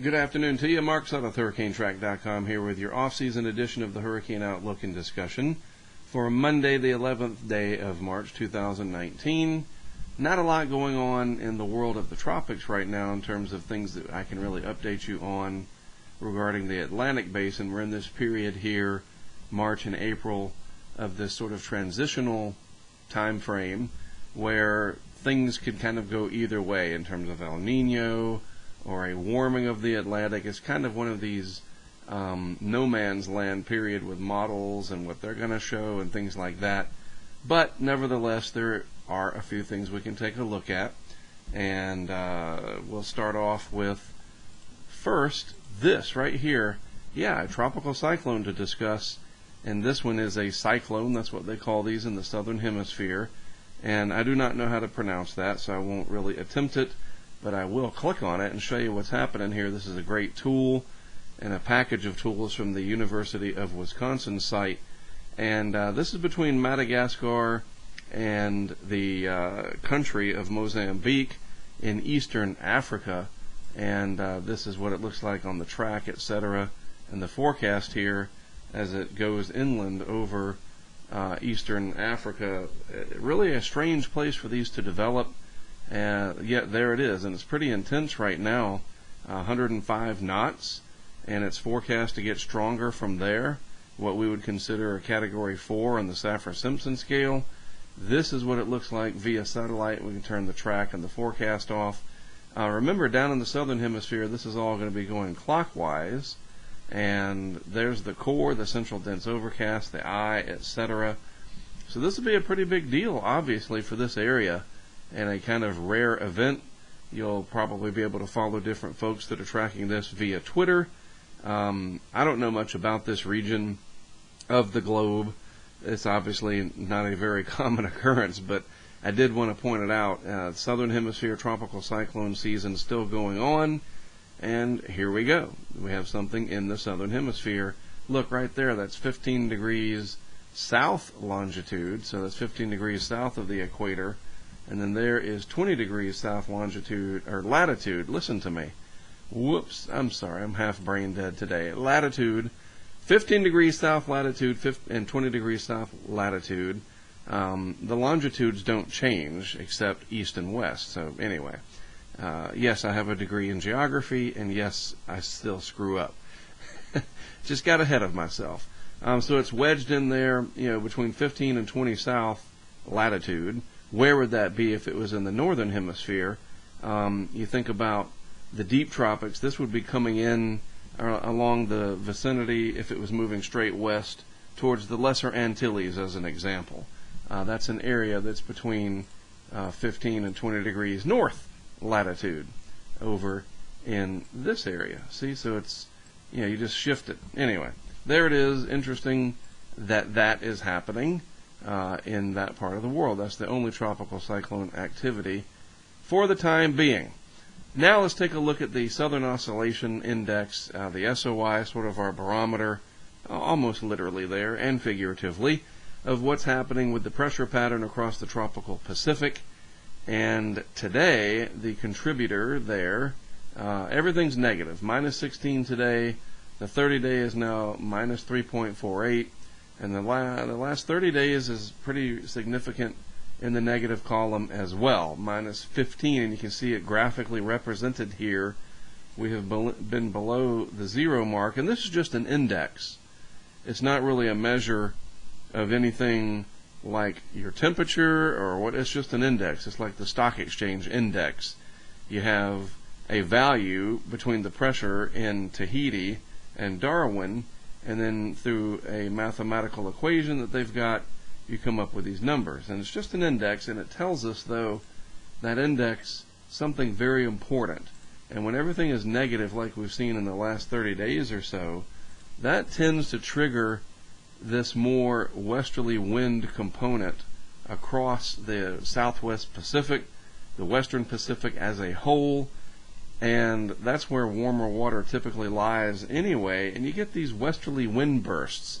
Good afternoon to you. Mark Sutton with HurricaneTrack.com here with your off-season edition of the Hurricane Outlook and Discussion for Monday, the 11th day of March 2019. Not a lot going on in the world of the tropics right now in terms of things that I can really update you on regarding the Atlantic Basin. We're in this period here, March and April, of this sort of transitional time frame where things could kind of go either way in terms of El Niño or a warming of the Atlantic. It's kind of one of these no man's land period with models and what they're going to show and things like that. But nevertheless, there are a few things we can take a look at. And we'll start off with first this right here. Yeah, a tropical cyclone to discuss. And this one is a cyclone. That's what they call these in the southern hemisphere. And I do not know how to pronounce that, so I won't really attempt it. But I will click on it and show you what's happening here. This is a great tool and a package of tools from the University of Wisconsin site. And this is between Madagascar and the country of Mozambique in eastern Africa. And this is what it looks like on the track, etc. And the forecast here as it goes inland over eastern Africa. Really a strange place for these to develop. Yet there it is, and it's pretty intense right now, 105 knots, and it's forecast to get stronger from there, what we would consider a Category 4 on the Saffir-Simpson scale. This is what it looks like via satellite. We can turn the track and the forecast off. Remember, down in the southern hemisphere, this is all going to be going clockwise, and there's the core, the central dense overcast, the eye, etc. So this will be a pretty big deal, obviously, for this area. And a kind of rare event. You'll probably be able to follow different folks that are tracking this via Twitter. I don't know much about this region of the globe. It's obviously not a very common occurrence, but I did want to point it out. Southern Hemisphere tropical cyclone season still going on, and here we go. We have something in the Southern Hemisphere. Look right there, that's 15 degrees south longitude, so that's 15 degrees south of the equator. And then there is 20 degrees south longitude, or latitude, listen to me. Whoops, I'm sorry, I'm half brain dead today. Latitude, 15 degrees south latitude and 20 degrees south latitude. The longitudes don't change except east and west. So anyway, yes, I have a degree in geography, and yes, I still screw up. Just got ahead of myself. So it's wedged in there, between 15 and 20 south latitude. Where would that be if it was in the northern hemisphere? You think about the deep tropics. This would be coming in along the vicinity if it was moving straight west towards the Lesser Antilles, as an example. That's an area that's between 15 and 20 degrees north latitude over in this area. See, so it's, you just shift it. Anyway, there it is. Interesting that is happening in that part of the world. That's the only tropical cyclone activity for the time being. Now let's take a look at the Southern Oscillation Index, the SOI, sort of our barometer, almost literally there and figuratively, of what's happening with the pressure pattern across the tropical Pacific. And today, the contributor there, everything's negative. Minus 16 today. The 30-day is now minus 3.48. And the last 30 days is pretty significant in the negative column as well, minus 15, and you can see it graphically represented here. We have been below the zero mark, and this is just an index. It's not really a measure of anything like your temperature or what. It's just an index. It's like the stock exchange index. You have a value between the pressure in Tahiti and Darwin, and then through a mathematical equation that they've got, you come up with these numbers. And it's just an index, and it tells us, though, that index something very important. And when everything is negative, like we've seen in the last 30 days or so, that tends to trigger this more westerly wind component across the Southwest Pacific, the Western Pacific as a whole, and that's where warmer water typically lies anyway, and you get these westerly wind bursts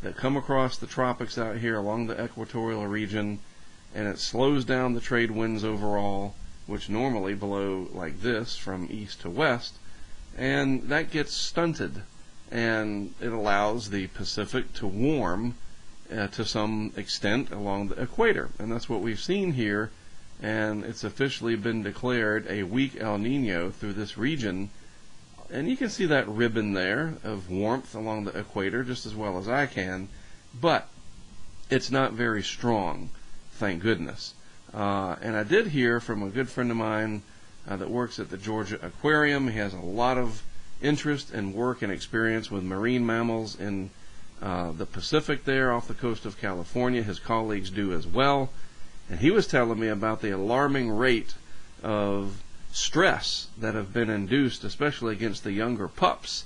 that come across the tropics out here along the equatorial region, and it slows down the trade winds overall, which normally blow like this from east to west, and that gets stunted, and it allows the Pacific to warm to some extent along the equator, and that's what we've seen here. And it's officially been declared a weak El Niño through this region. And you can see that ribbon there of warmth along the equator just as well as I can, but it's not very strong, thank goodness. And I did hear from a good friend of mine that works at the Georgia Aquarium. He has a lot of interest and work and experience with marine mammals in the Pacific there off the coast of California. His colleagues do as well. And he was telling me about the alarming rate of stress that have been induced, especially against the younger pups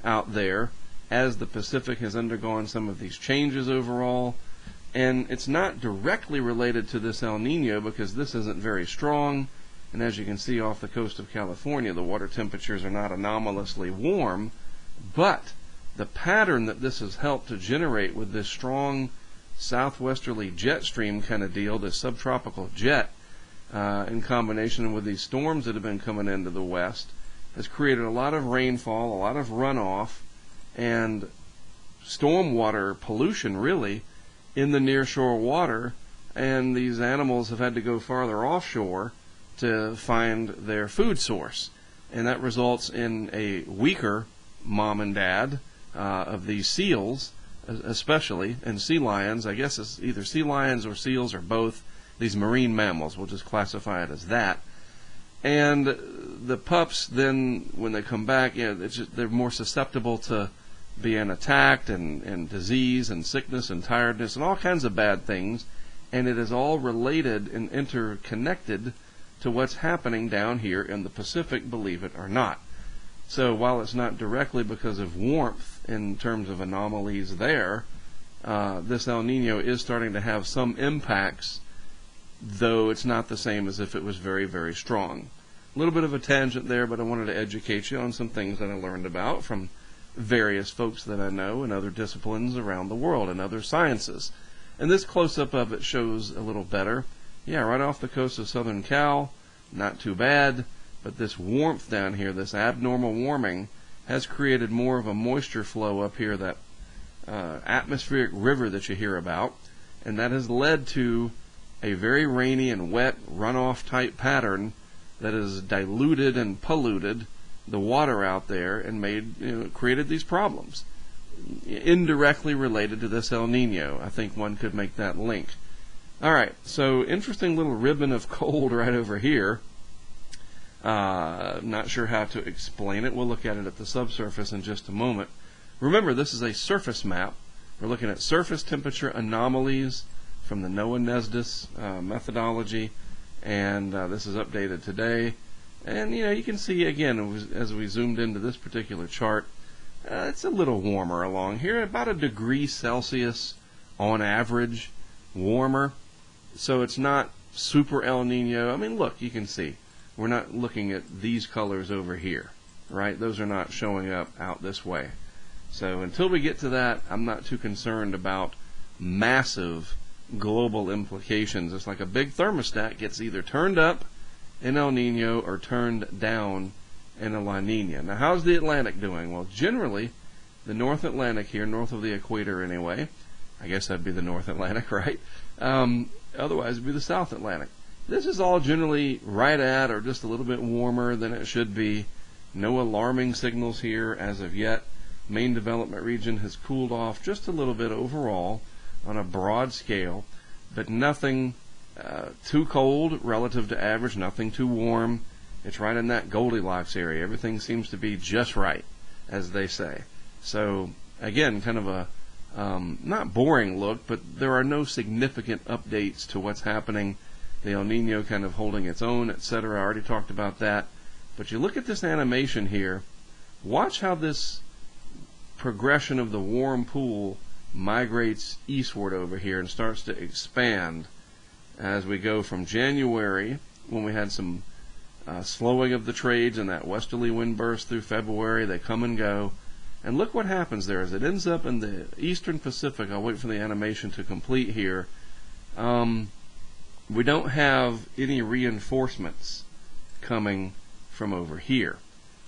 out there, as the Pacific has undergone some of these changes overall. And it's not directly related to this El Niño because this isn't very strong. And as you can see off the coast of California, the water temperatures are not anomalously warm. But the pattern that this has helped to generate with this strong southwesterly jet stream kind of deal, this subtropical jet, in combination with these storms that have been coming into the west, has created a lot of rainfall, a lot of runoff, and stormwater pollution, really, in the nearshore water. And these animals have had to go farther offshore to find their food source. And that results in a weaker mom and dad of these seals, especially, and sea lions. I guess it's either sea lions or seals or both. These marine mammals, we'll just classify it as that. And the pups then, when they come back, they're more susceptible to being attacked and disease and sickness and tiredness and all kinds of bad things. And it is all related and interconnected to what's happening down here in the Pacific, believe it or not. So while it's not directly because of warmth in terms of anomalies there, this El Niño is starting to have some impacts, though it's not the same as if it was very, very strong. A little bit of a tangent there, but I wanted to educate you on some things that I learned about from various folks that I know in other disciplines around the world and other sciences. And this close-up of it shows a little better. Yeah, right off the coast of southern Cal, not too bad. But this warmth down here, this abnormal warming, has created more of a moisture flow up here, that atmospheric river that you hear about, and that has led to a very rainy and wet runoff type pattern that has diluted and polluted the water out there and created these problems. Indirectly related to this El Niño, I think one could make that link. All right, so interesting little ribbon of cold right over here. Not sure how to explain it. We'll look at it at the subsurface in just a moment. Remember, this is a surface map. We're looking at surface temperature anomalies from the NOAA-NESDIS methodology, and this is updated today. And you can see again, as we zoomed into this particular chart, it's a little warmer along here, about 1 degree Celsius on average warmer. So it's not super El Niño. I mean, look, you can see we're not looking at these colors over here, right? Those are not showing up out this way. So until we get to that, I'm not too concerned about massive global implications. It's like a big thermostat gets either turned up in El Niño or turned down in a La Niña. Now, how's the Atlantic doing? Well, generally, the North Atlantic here, north of the equator anyway, I guess that'd be the North Atlantic, right? Otherwise, it'd be the South Atlantic. This is all generally right at or just a little bit warmer than it should be. No alarming signals here as of yet. Main development region has cooled off just a little bit overall on a broad scale, but nothing too cold relative to average, nothing too warm. It's right in that Goldilocks area. Everything seems to be just right, as they say. So, again, kind of a not boring look, but there are no significant updates to what's happening. The El Niño kind of holding its own, etc. I already talked about that. But you look at this animation here. Watch how this progression of the warm pool migrates eastward over here and starts to expand as we go from January, when we had some slowing of the trades and that westerly wind burst through February. They come and go. And look what happens there as it ends up in the eastern Pacific. I'll wait for the animation to complete here. We don't have any reinforcements coming from over here.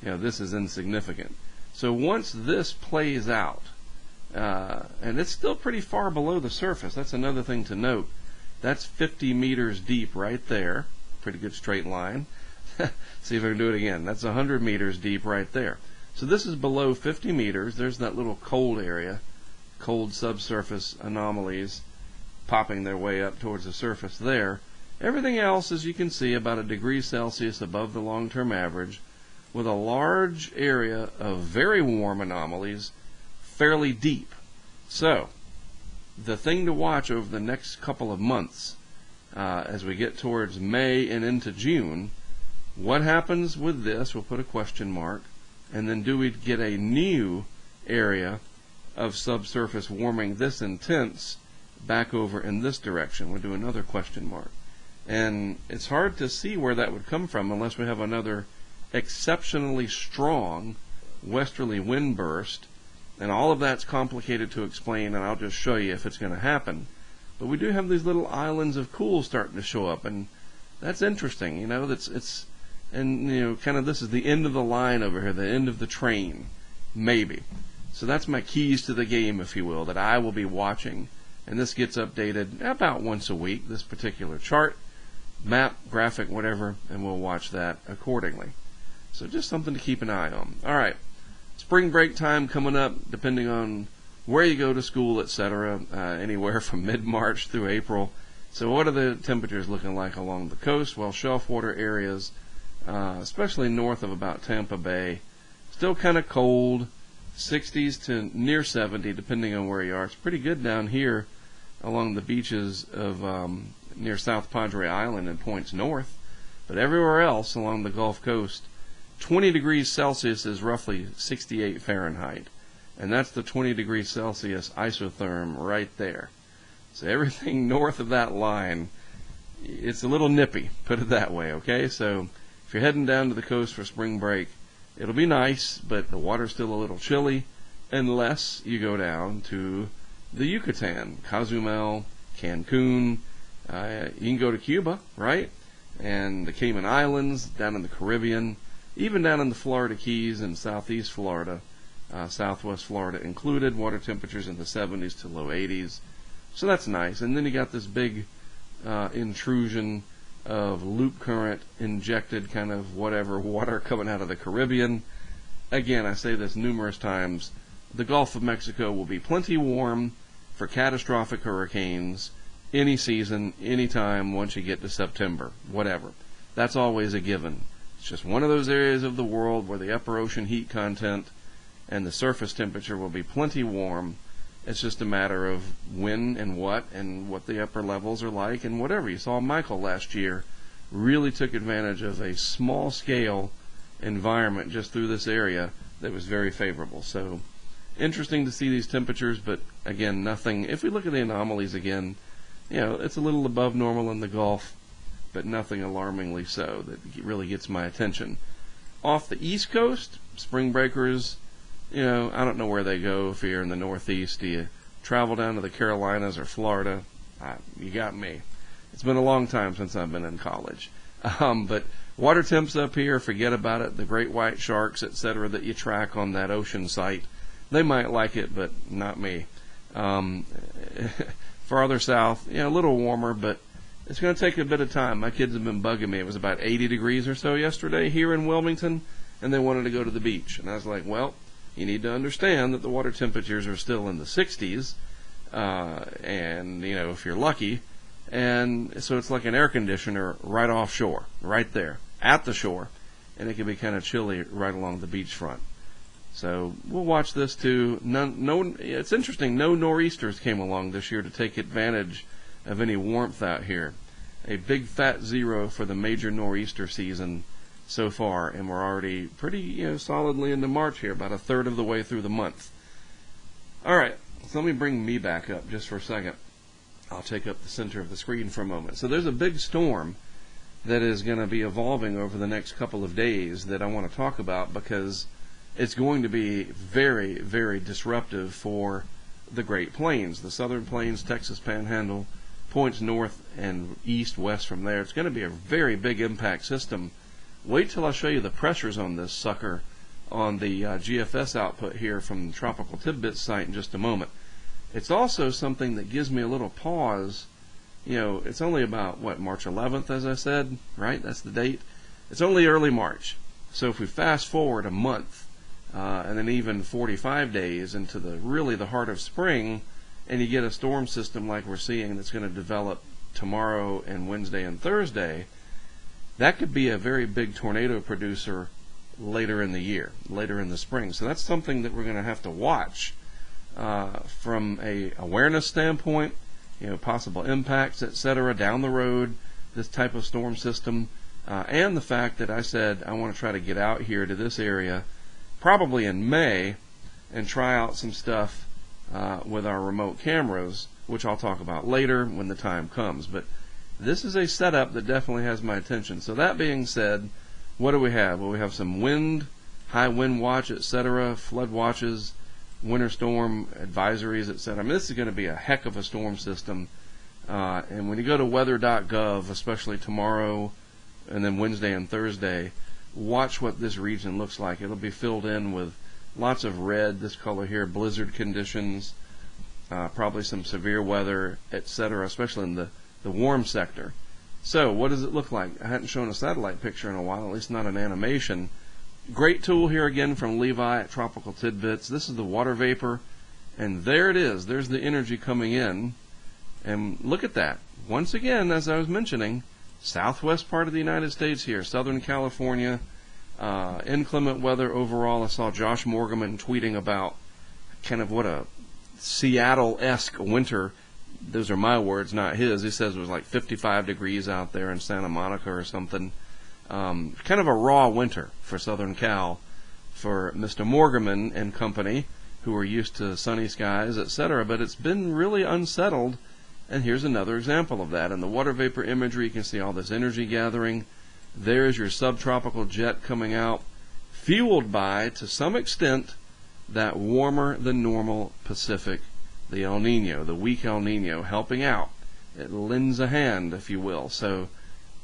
this is insignificant. So once this plays out, and it's still pretty far below the surface, that's another thing to note. That's 50 meters deep right there. Pretty good straight line. See if I can do it again. That's 100 meters deep right there. So this is below 50 meters. There's that little cold area, cold subsurface anomalies popping their way up towards the surface there. Everything else, as you can see, about a degree Celsius above the long-term average, with a large area of very warm anomalies fairly deep. So the thing to watch over the next couple of months, as we get towards May and into June, what happens with this? We'll put a question mark. And then do we get a new area of subsurface warming this intense back over in this direction? We'll do another question mark. And it's hard to see where that would come from unless we have another exceptionally strong westerly wind burst. And all of that's complicated to explain, and I'll just show you if it's going to happen. But we do have these little islands of cool starting to show up, and that's interesting. Kind of this is the end of the line over here, the end of the train, maybe. So that's my keys to the game, if you will, that I will be watching. And this gets updated about once a week, this particular chart, map, graphic, whatever, and we'll watch that accordingly. So just something to keep an eye on. All right, spring break time coming up, depending on where you go to school, etc., anywhere from mid-March through April. So what are the temperatures looking like along the coast? Well, shelf water areas, especially north of about Tampa Bay, still kind of cold, 60s to near 70 depending on where you are. It's pretty good down here along the beaches of near South Padre Island and points north, but everywhere else along the Gulf Coast, 20 degrees Celsius is roughly 68 Fahrenheit, and that's the 20 degrees Celsius isotherm right there. So everything north of that line, it's a little nippy, put it that way, okay? So if you're heading down to the coast for spring break, it'll be nice, but the water's still a little chilly unless you go down to the Yucatan, Cozumel, Cancun. You can go to Cuba, right? And the Cayman Islands, down in the Caribbean, even down in the Florida Keys and southeast Florida, southwest Florida included, water temperatures in the 70s to low 80s. So that's nice. And then you got this big intrusion of loop current injected kind of whatever water coming out of the Caribbean. Again, I say this numerous times, the Gulf of Mexico will be plenty warm for catastrophic hurricanes any season, any time once you get to September, whatever. That's always a given. It's just one of those areas of the world where the upper ocean heat content and the surface temperature will be plenty warm. It's just a matter of when and what the upper levels are like and whatever. You saw Michael last year really took advantage of a small scale environment just through this area that was very favorable. So interesting to see these temperatures, but again, nothing. If we look at the anomalies again, it's a little above normal in the Gulf, but nothing alarmingly so that really gets my attention. Off the East Coast, spring breakers, I don't know where they go. If you're in the Northeast, do you travel down to the Carolinas or Florida? You got me. It's been a long time since I've been in college. But water temps up here, forget about it. The great white sharks, etc., that you track on that ocean site, they might like it, but not me. Farther south, a little warmer, but it's going to take a bit of time. My kids have been bugging me. It was about 80 degrees or so yesterday here in Wilmington, and they wanted to go to the beach. And I was like, well, you need to understand that the water temperatures are still in the 60s, and, if you're lucky. And so it's like an air conditioner right offshore, right there, at the shore. And it can be kind of chilly right along the beachfront. So we'll watch this too. It's interesting, no nor'easters came along this year to take advantage of any warmth out here. A big fat zero for the major nor'easter season so far, and we're already pretty solidly into March here, about a third of the way through the month. All right, so let me bring me back up just for a second. I'll take up the center of the screen for a moment. So there's a big storm that is going to be evolving over the next couple of days that I want to talk about because it's going to be very, very disruptive for the Great Plains, the Southern Plains, Texas Panhandle, points north and east, west from there. It's going to be a very big impact system Wait till I show you the pressures on this sucker on the GFS output here from the Tropical Tidbits site in just a moment. It's also something that gives me a little pause. It's only about, March 11th, as I said, right? That's the date. It's only early March. So if we fast forward a month, and then even 45 days into the heart of spring, and you get a storm system like we're seeing that's going to develop tomorrow and Wednesday and Thursday, that could be a very big tornado producer later in the year, later in the spring. So that's something that we're going to have to watch from a awareness standpoint, possible impacts, etc. down the road, this type of storm system, and the fact that I said I want to try to get out here to this area probably in May and try out some stuff with our remote cameras, which I'll talk about later when the time comes. But this is a setup that definitely has my attention. So that being said, what do we have? Well, we have some wind, high wind watch, etc., flood watches, winter storm advisories, etc. I mean, this is going to be a heck of a storm system. And when you go to weather.gov, especially tomorrow and then Wednesday and Thursday, watch what this region looks like. It'll be filled in with lots of red, this color here, blizzard conditions, probably some severe weather, etc., especially in the warm sector. So what does it look like? I hadn't shown a satellite picture in a while, at least not an animation. Great tool here again from Levi at Tropical Tidbits. This is the water vapor, and there it is. There's the energy coming in, and look at that. Once again, as I was mentioning, southwest part of the United States here, Southern California, inclement weather overall. I saw Josh Morgan tweeting about kind of what a Seattle-esque winter, those are my words, not his. He says it was like 55 degrees out there in Santa Monica or something. Kind of a raw winter for Southern Cal for Mr. Morgan and company, who are used to sunny skies, etc. But it's been really unsettled, and here's another example of that. In the water vapor imagery, you can see all this energy gathering. There's your subtropical jet coming out, fueled by, to some extent, that warmer than normal Pacific, the El Niño, the weak El Niño, helping out. It lends a hand, if you will. So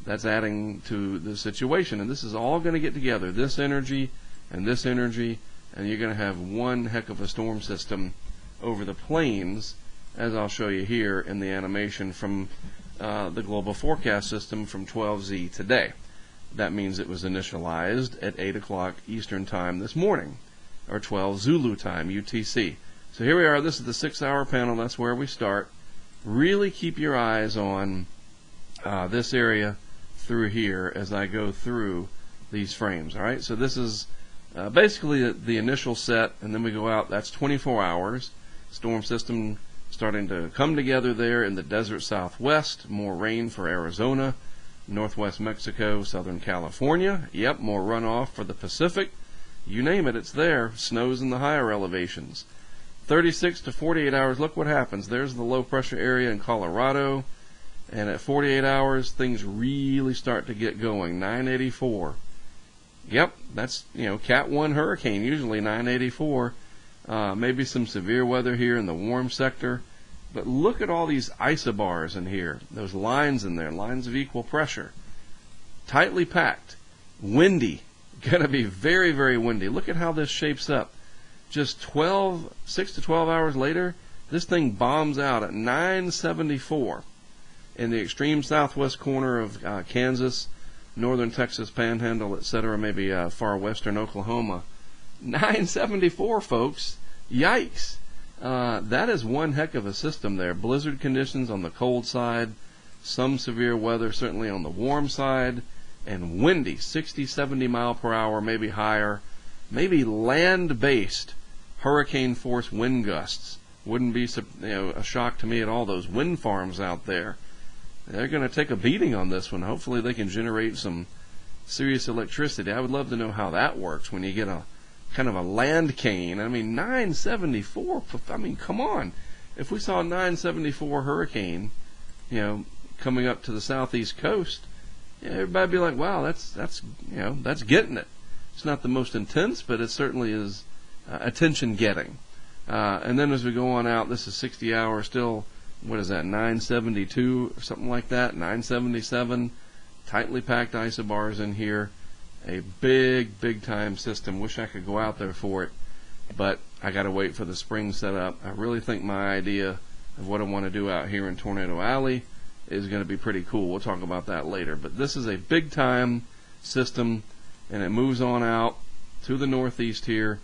that's adding to the situation. And this is all going to get together, this energy, and you're going to have one heck of a storm system over the plains, as I'll show you here in the animation from the global forecast system from 12Z today. That means it was initialized at 8 o'clock Eastern Time this morning, or 12 Zulu Time, UTC. So here we are. This is the 6-hour panel. That's where we start. Really keep your eyes on this area through here as I go through these frames. All right, so this is basically the initial set, and then we go out. That's 24 hours. Storm system starting to come together there in the desert southwest. More rain for Arizona, northwest Mexico, southern California. Yep, more runoff for the Pacific. You name it, it's there. Snows in the higher elevations. 36 to 48 hours, look what happens. There's the low pressure area in Colorado. And at 48 hours, things really start to get going. 984. Yep, that's, Cat 1 hurricane, usually 984. Maybe some severe weather here in the warm sector. But look at all these isobars in here. Those lines in there, lines of equal pressure. Tightly packed. Windy. Going to be very, very windy. Look at how this shapes up. Just 6 to 12 hours later, this thing bombs out at 974 in the extreme southwest corner of Kansas, northern Texas Panhandle, etc., maybe far western Oklahoma. 974, folks. Yikes. That is one heck of a system there. Blizzard conditions on the cold side, some severe weather certainly on the warm side, and windy, 60, 70 mile per hour, maybe higher, maybe land-based hurricane force wind gusts. Wouldn't be a shock to me at all. Those wind farms out there, they're going to take a beating on this one. Hopefully they can generate some serious electricity. I would love to know how that works when you get a kind of a land cane. I mean, 974, I mean, come on. If we saw a 974 hurricane, coming up to the southeast coast, everybody be like, wow, that's getting it. It's not the most intense, but it certainly is attention-getting. And then as we go on out, this is 60 hours still. What is that, 972 or something like that, 977. Tightly packed isobars in here. a big time system. Wish I could go out there for it, but I got to wait for the spring setup. I really think my idea of what I want to do out here in Tornado Alley is going to be pretty cool. We'll talk about that later. But this is a big time system, and it moves on out to the northeast here,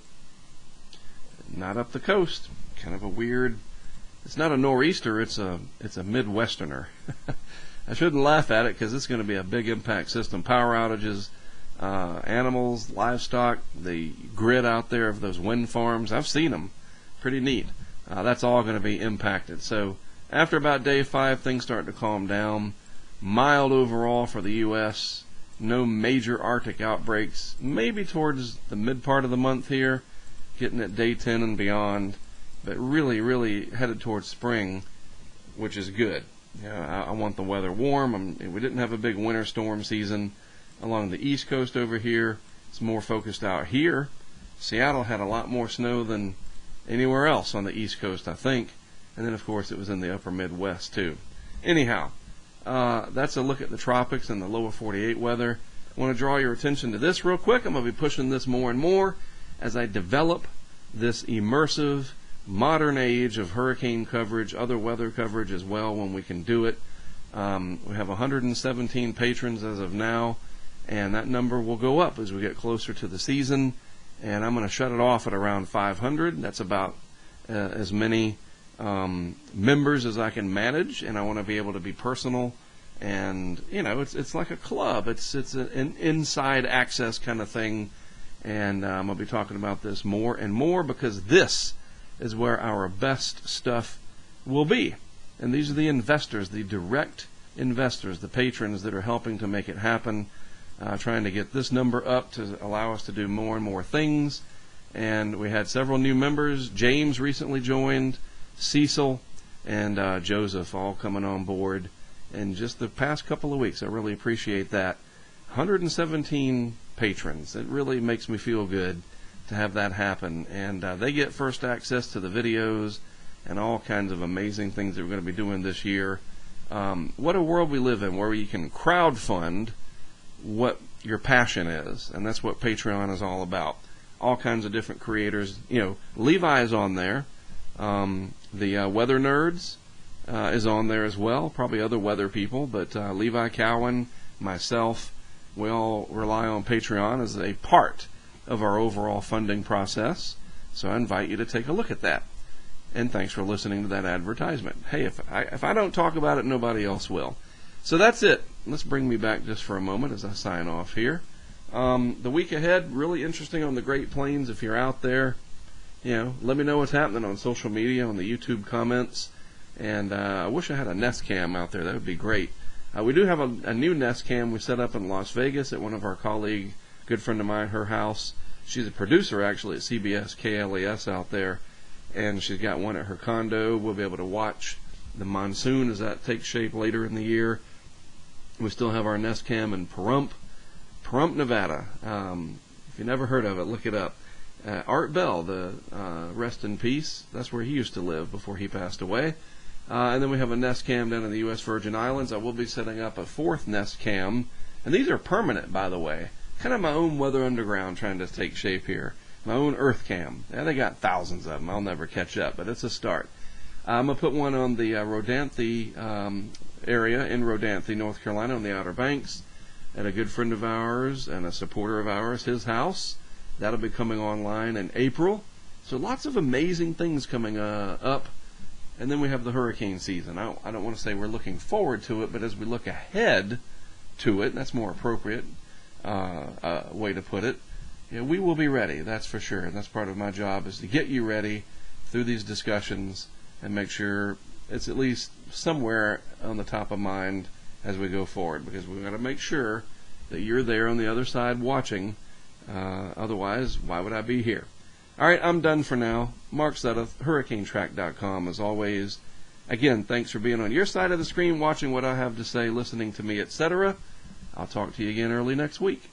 not up the coast. Kind of a weird, it's not a nor'easter, it's a midwesterner. I shouldn't laugh at it because it's going to be a big impact system. Power outages, animals, livestock, the grid out there of those wind farms, I've seen them. Pretty neat. That's all going to be impacted. So after about day 5, things start to calm down. Mild overall for the U.S. No major Arctic outbreaks. Maybe towards the mid part of the month here, getting at day 10 and beyond. But really headed towards spring, which is good. I want the weather warm. We didn't have a big winter storm season along the east coast over here. It's more focused out here. Seattle had a lot more snow than anywhere else on the east coast, I think. And then, of course, it was in the upper Midwest, too. Anyhow, that's a look at the tropics and the lower 48 weather. I want to draw your attention to this real quick. I'm going to be pushing this more and more as I develop this immersive, modern age of hurricane coverage, other weather coverage as well when we can do it. We have 117 patrons as of now, and that number will go up as we get closer to the season. And I'm going to shut it off at around 500. That's about as many members as I can manage, and I want to be able to be personal. And it's like a club. It's an inside access kind of thing, and I'm going to be talking about this more and more because this is where our best stuff will be. And these are the investors, the direct investors, the patrons that are helping to make it happen, trying to get this number up to allow us to do more and more things. And we had several new members. James recently joined, Cecil, and Joseph all coming on board in just the past couple of weeks. I really appreciate that. 117 patrons. It really makes me feel good to have that happen. And they get first access to the videos and all kinds of amazing things that we're going to be doing this year. What a world we live in where you can crowdfund what your passion is. And that's what Patreon is all about. All kinds of different creators. Levi's on there. The Weather Nerds is on there as well. Probably other weather people. But Levi Cowan, myself, we all rely on Patreon as a part of our overall funding process. So I invite you to take a look at that. And thanks for listening to that advertisement. Hey, if I don't talk about it, nobody else will. So that's it. Let's bring me back just for a moment as I sign off here. The week ahead, really interesting on the Great Plains. If you're out there, let me know what's happening on social media, on the YouTube comments. And I wish I had a Nest Cam out there. That would be great. We do have a new Nest Cam we set up in Las Vegas at one of our colleague, good friend of mine, her house. She's a producer, actually, at CBS KLES out there. And she's got one at her condo. We'll be able to watch the monsoon as that takes shape later in the year. We still have our Nest Cam in Pahrump, Nevada. If you never heard of it, look it up. Art Bell, the rest in peace, that's where he used to live before he passed away. And then we have a Nest Cam down in the U.S. Virgin Islands. I will be setting up a 4th Nest Cam. And these are permanent, by the way. Kind of my own weather underground trying to take shape here. My own Earth Cam. Yeah, they got thousands of them. I'll never catch up, but it's a start. I'm going to put one on the Rodanthe area in Rodanthe, North Carolina, on the Outer Banks, at a good friend of ours and a supporter of ours, his house. That'll be coming online in April. So lots of amazing things coming up. And then we have the hurricane season. I don't want to say we're looking forward to it, but as we look ahead to it, that's more appropriate way to put it. We will be ready, that's for sure. And that's part of my job, is to get you ready through these discussions and make sure it's at least somewhere on the top of mind as we go forward, because we've got to make sure that you're there on the other side watching. Otherwise, why would I be here? All right, I'm done for now. Mark Sudduth, HurricaneTrack.com, as always. Again, thanks for being on your side of the screen, watching what I have to say, listening to me, etc. I'll talk to you again early next week.